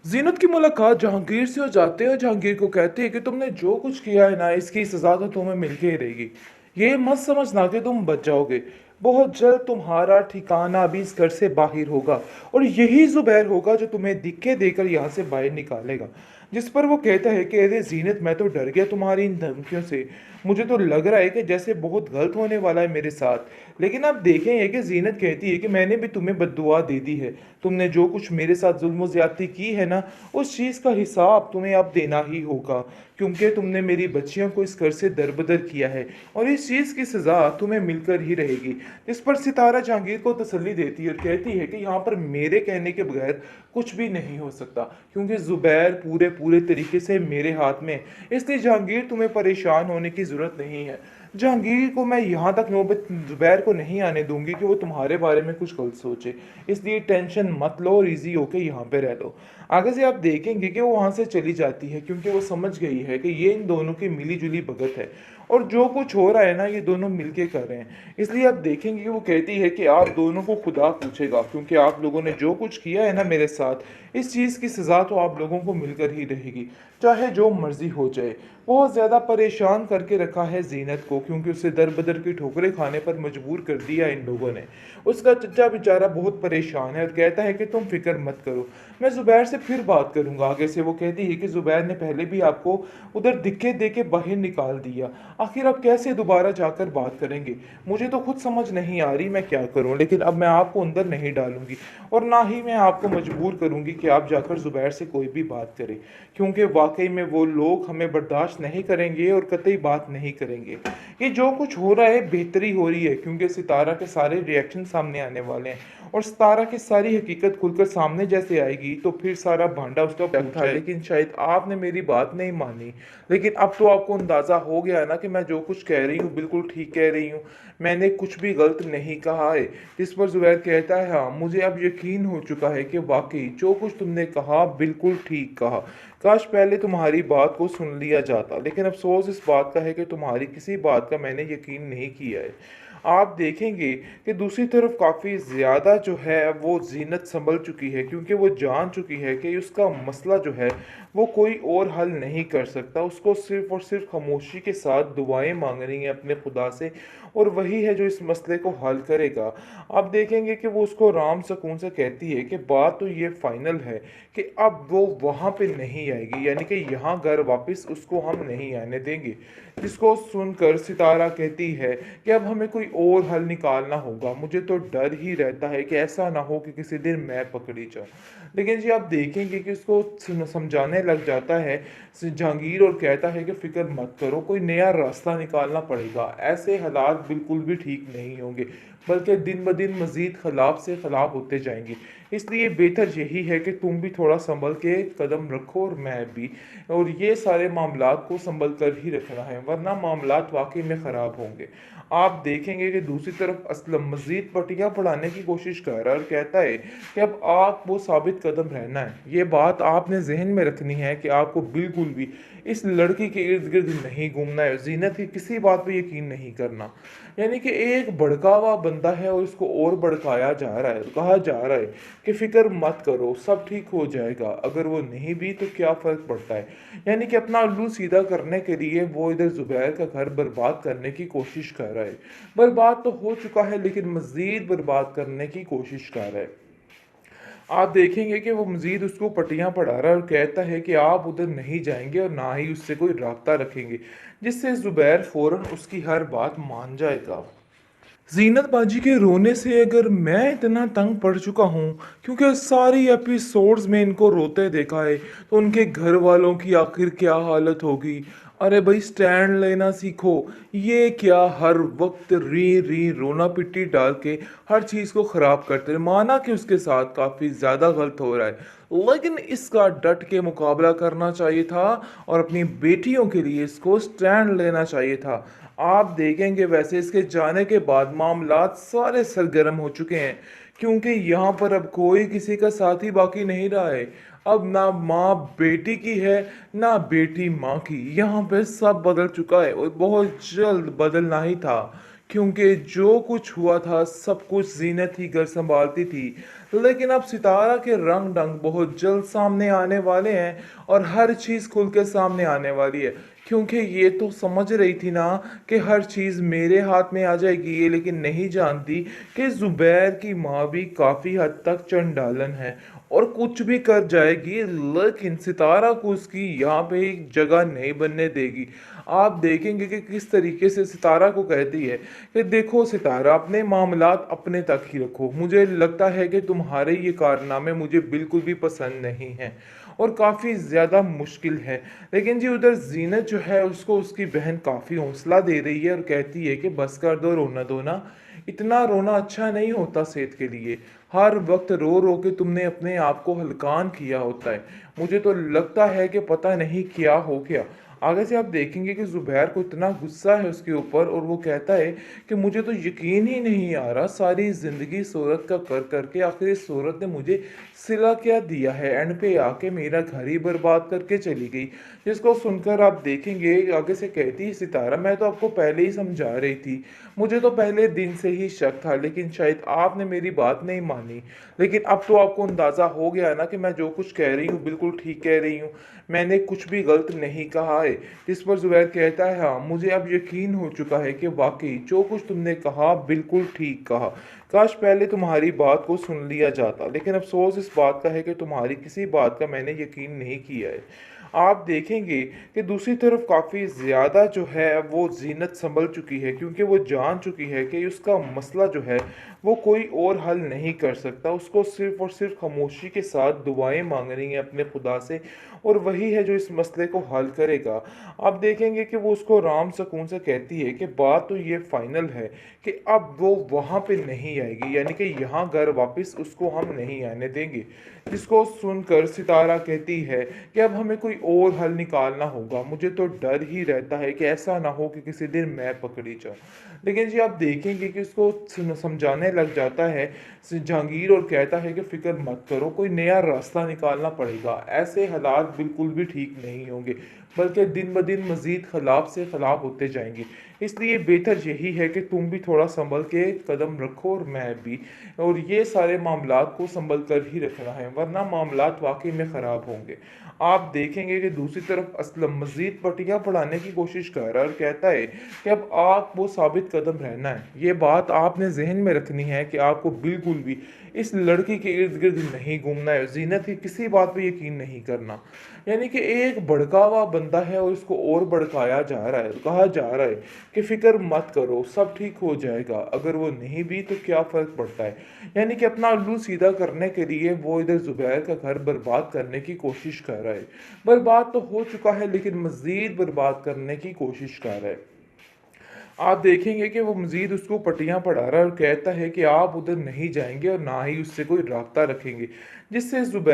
जीनत की मुलाकात जहांगीर से हो जाते हैं और जहांगीर को कहते हैं कि तुमने जो कुछ किया है ना इसकी सजा तो तुम्हें मिलके ही रहेगी। ये मत समझना कि तुम बच जाओगे। बहुत जल्द तुम्हारा ठिकाना भी इस घर से बाहर होगा और यही जुबैर होगा जो तुम्हें दिक्के देकर यहाँ से बाहर निकालेगा। जिस पर वो कहता है कि अरे जीनत, मैं तो डर गया तुम्हारी इन धमकियों से। मुझे तो लग रहा है कि जैसे बहुत गलत होने वाला है मेरे साथ। लेकिन आप देखेंगे कि जीनत कहती है कि मैंने भी तुम्हें बद्दुआ दे दी है। तुमने जो कुछ मेरे साथ जुल्म ज्यादती की है ना, उस चीज़ का हिसाब तुम्हें अब देना ही होगा, क्योंकि तुमने मेरी बच्चियों को इस घर से दरबदर किया है और इस चीज़ की सज़ा तुम्हें मिलकर ही रहेगी। इस पर सितारा जहांगीर को तसल्ली देती है और कहती है कि यहाँ पर मेरे कहने के बगैर कुछ भी नहीं हो सकता, क्योंकि जुबैर पूरे पूरे तरीके से मेरे हाथ में है। इसलिए जहांगीर, तुम्हें परेशान होने की ज़रूरत नहीं है। जहांगीर को मैं यहाँ तक नौबत जुबैर को नहीं आने दूंगी कि वो तुम्हारे बारे में कुछ गलत सोचे। इसलिए टेंशन मत लो और इजी होके यहाँ पे रह लो। आगे से आप देखेंगे कि वो वहाँ से चली जाती है, क्योंकि वो समझ गई है कि ये इन दोनों की मिली जुली भगत है और जो कुछ हो रहा है ना ये दोनों मिलके कर रहे हैं। इसलिए आप देखेंगे कि वो कहती है कि आप दोनों को खुदा पूछेगा, क्योंकि आप लोगों ने जो कुछ किया है ना मेरे साथ, इस चीज़ की सज़ा तो आप लोगों को मिलकर ही रहेगी, चाहे जो मर्जी हो जाए। बहुत ज़्यादा परेशान करके रखा है जीनत को, क्योंकि उसे दर बदर की ठोकरें खाने पर मजबूर कर दिया इन लोगों ने। उसका चच्चा बेचारा बहुत परेशान है और कहता है कि तुम फिक्र मत करो, मैं ज़ुबैर से फिर बात करूंगा। आगे से वो कहती है कि ज़ुबैर ने पहले भी आपको उधर दिक्के दे के बाहर निकाल दिया, आखिर अब कैसे दोबारा जाकर बात करेंगे? मुझे तो खुद समझ नहीं आ रही मैं क्या करूं, लेकिन अब मैं आपको अंदर नहीं डालूंगी और ना ही मैं आपको मजबूर करूंगी कि आप जाकर ज़ुबैर से कोई भी बात करें, क्योंकि वाकई में वो लोग हमें बर्दाश्त नहीं करेंगे और कतई बात नहीं करेंगे। ये जो कुछ हो रहा है बेहतरी हो रही है, क्योंकि सितारा के सारे रिएक्शन सामने आने वाले हैं और सितारा की सारी हकीकत खुलकर सामने जैसे आएगी तो फिर सारा भांडा उसका फूट जाए। लेकिन शायद आपने मेरी बात नहीं मानी, लेकिन अब तो आपको अंदाजा हो गया है ना कि मैं जो कुछ कह रही हूँ बिल्कुल ठीक कह रही हूँ, मैंने कुछ भी गलत नहीं कहा है। जिस पर जुबैर कहता है हाँ, मुझे अब यकीन हो चुका है कि वाकई जो कुछ तुमने कहा बिल्कुल ठीक कहा। काश पहले तुम्हारी बात को सुन लिया जाता, लेकिन अफसोस इस बात का है कि तुम्हारी किसी बात का मैंने यकीन नहीं किया है। आप देखेंगे कि दूसरी तरफ काफ़ी ज़्यादा जो है वो जीनत संभल चुकी है, क्योंकि वो जान चुकी है कि उसका मसला जो है वो कोई और हल नहीं कर सकता। उसको सिर्फ़ और सिर्फ खामोशी के साथ दुआएं मांगनी है अपने खुदा से, और वही है जो इस मसले को हल करेगा। आप देखेंगे कि वो उसको आराम सुकून से कहती है कि बात तो ये फाइनल है कि अब वो वहाँ पे नहीं आएगी, यानी कि यहाँ घर वापस उसको हम नहीं आने देंगे। जिसको सुनकर सितारा कहती है कि अब हमें कोई और हल निकालना होगा। मुझे तो डर ही रहता है कि ऐसा ना हो कि किसी दिन मैं पकड़ी जाऊं। लेकिन जी आप देखेंगे कि उसको समझाने लग जाता है जहांगीर और कहता है कि फिक्र मत करो, कोई नया रास्ता निकालना पड़ेगा। ऐसे हालात बिल्कुल भी ठीक नहीं होंगे, बल्कि दिन ब दिन मजीद खिलाफ से खिलाफ होते जाएंगे। इसलिए बेहतर यही है कि तुम भी थोड़ा संभल के कदम रखो और मैं भी, और ये सारे मामलात को संभल कर ही रखना है, वरना मामलात वाकई में ख़राब होंगे। आप देखेंगे कि दूसरी तरफ असलम मजीद पटियां पढ़ाने की कोशिश कर रहा है और कहता है कि अब आप वो साबित कदम रहना है। ये बात आपने जहन में रखनी है कि आपको बिल्कुल भी इस लड़की के इर्द गिर्द नहीं घूमना है, जीनत की किसी बात पे यकीन नहीं करना। यानी कि एक भड़का हुआ बंदा है और इसको और भड़काया जा रहा है, कहा जा रहा है कि फिक्र मत करो सब ठीक हो जाएगा। अगर वो नहीं भी तो क्या फ़र्क पड़ता है? यानी कि अपना उल्लू सीधा करने के लिए वो इधर जुबैर का घर बर्बाद करने की कोशिश कर रहा है। बर्बाद तो हो चुका है, लेकिन मज़ीद बर्बाद करने की कोशिश कर रहा है। आप देखेंगे कि वो मज़ीद उसको पट्टियाँ पढ़ा रहा है और कहता है कि आप उधर नहीं जाएंगे और ना ही उससे कोई राब्ता रखेंगे, जिससे ज़ुबैर फ़ौरन उसकी हर बात मान जाएगा। जीनत बाजी के रोने से अगर मैं इतना तंग पड़ चुका हूँ, क्योंकि सारी एपिसोड्स में इनको रोते देखा है, तो उनके घर वालों की आखिर क्या हालत होगी। अरे भाई स्टैंड लेना सीखो। ये क्या हर वक्त री री रोना पिट्टी डाल के हर चीज़ को ख़राब करते हैं। माना कि उसके साथ काफ़ी ज़्यादा गलत हो रहा है, लेकिन इसका डट के मुकाबला करना चाहिए था और अपनी बेटियों के लिए इसको स्टैंड लेना चाहिए था। आप देखेंगे वैसे इसके जाने के बाद मामलात सारे सरगर्म हो चुके हैं, क्योंकि यहाँ पर अब कोई किसी का साथी बाकी नहीं रहा है। अब ना माँ बेटी की है, ना बेटी माँ की। यहाँ पे सब बदल चुका है और बहुत जल्द बदलना ही था, क्योंकि जो कुछ हुआ था सब कुछ ज़ीनत ही घर सँभालती थी। लेकिन अब सितारा के रंग-ढंग बहुत जल्द सामने आने वाले हैं और हर चीज़ खुल के सामने आने वाली है। क्योंकि ये तो समझ रही थी ना कि हर चीज़ मेरे हाथ में आ जाएगी, ये लेकिन नहीं जानती कि ज़ुबैर की माँ भी काफ़ी हद तक चंडालन है और कुछ भी कर जाएगी, लेकिन सितारा को उसकी यहाँ पे एक जगह नहीं बनने देगी। आप देखेंगे कि किस तरीके से सितारा को कहती है कि देखो सितारा, अपने मामलात अपने तक ही रखो। मुझे लगता है कि तुम्हारे ये कारनामे मुझे बिल्कुल भी पसंद नहीं हैं और काफ़ी ज़्यादा मुश्किल है। लेकिन जी उधर ज़ीनत जो है उसको उसकी बहन काफ़ी हौसला दे रही है और कहती है कि बस कर दो रोना धोना, इतना रोना अच्छा नहीं होता सेहत के लिए। हर वक्त रो रो के तुमने अपने आप को हलकान किया होता है। मुझे तो लगता है कि पता नहीं क्या हो गया। आगे से आप देखेंगे कि ज़ुबैर को इतना गुस्सा है उसके ऊपर और वो कहता है कि मुझे तो यकीन ही नहीं आ रहा, सारी ज़िंदगी शोहरत का कर करके आखिर इस शोहरत ने मुझे सिला क्या दिया है, एंड पे आके मेरा घर ही बर्बाद करके चली गई। जिसको सुनकर आप देखेंगे आगे से कहती है सितारा, मैं तो आपको पहले ही समझा रही थी, मुझे तो पहले दिन से ही शक था, लेकिन शायद आपने मेरी बात नहीं मानी। लेकिन अब तो आपको अंदाज़ा हो गया ना कि मैं जो कुछ कह रही हूँ बिल्कुल ठीक कह रही हूँ, मैंने कुछ भी गलत नहीं कहा है। जिस पर ज़ुबैर कहता है, हाँ मुझे अब यकीन हो चुका है कि वाकई जो कुछ तुमने कहा बिल्कुल ठीक कहा। काश पहले तुम्हारी बात को सुन लिया जाता, लेकिन अफसोस इस बात का है कि तुम्हारी किसी बात का मैंने यकीन नहीं किया है। आप देखेंगे कि दूसरी तरफ काफ़ी ज़्यादा जो है वो ज़ीनत संभल चुकी है, क्योंकि वो जान चुकी है कि उसका मसला जो है वो कोई और हल नहीं कर सकता। उसको सिर्फ़ और सिर्फ़ खामोशी के साथ दुआएँ माँगनी है अपने खुदा से, और वही है जो इस मसले को हल करेगा। आप देखेंगे कि वो उसको आराम सुकून से कहती है कि बात तो ये फ़ाइनल है कि अब वो वहाँ पे नहीं आएगी, यानी कि यहाँ घर वापस उसको हम नहीं आने देंगे। जिसको सुनकर सितारा कहती है कि अब हमें कोई और हल निकालना होगा। मुझे तो डर ही रहता है कि ऐसा ना हो कि किसी दिन मैं पकड़ी जाऊँ। लेकिन जी आप देखेंगे कि उसको समझाने लग जाता है जहांगीर और कहता है कि फ़िक्र मत करो, कोई नया रास्ता निकालना पड़ेगा। ऐसे हालात बिल्कुल भी ठीक नहीं होंगे, बल्कि दिन ब दिन मज़ीद ख़िलाफ़ से ख़िलाफ़ होते जाएँगे। इसलिए बेहतर यही है कि तुम भी थोड़ा सँभल के कदम रखो और मैं भी, और ये सारे मामलात को सँभल कर ही रखना है, वरना मामलात वाक़ई में ख़राब होंगे। आप देखेंगे कि दूसरी तरफ असलम मज़ीद पटियाँ पढ़ाने की कोशिश कर रहा है और कहता है कि अब आप वो साबित कदम रहना है। ये बात आपने ज़हन में रखनी है कि आपको बिल्कुल भी इस लड़की के इर्द-गिर्द नहीं घूमना है, ज़ीनत की किसी बात पे यकीन नहीं करना। यानी कि एक भड़का हुआ बंदा है और इसको और भड़काया जा रहा है, कहा जा रहा है कि फ़िक्र मत करो, सब ठीक हो जाएगा। अगर वो नहीं भी तो क्या फ़र्क पड़ता है। यानी कि अपना उल्लू सीधा करने के लिए वो इधर ज़ुबैर का घर बर्बाद करने की कोशिश कर रहा है। बर्बाद तो हो चुका है, लेकिन मज़ीद बर्बाद करने की कोशिश कर रहा है। आप देखेंगे कि वो मज़ीद उसको पट्टियाँ पढ़ा रहा है और कहता है कि आप उधर नहीं जाएँगे और ना ही उससे कोई राब्ता रखेंगे। जिससे ज़ुबैर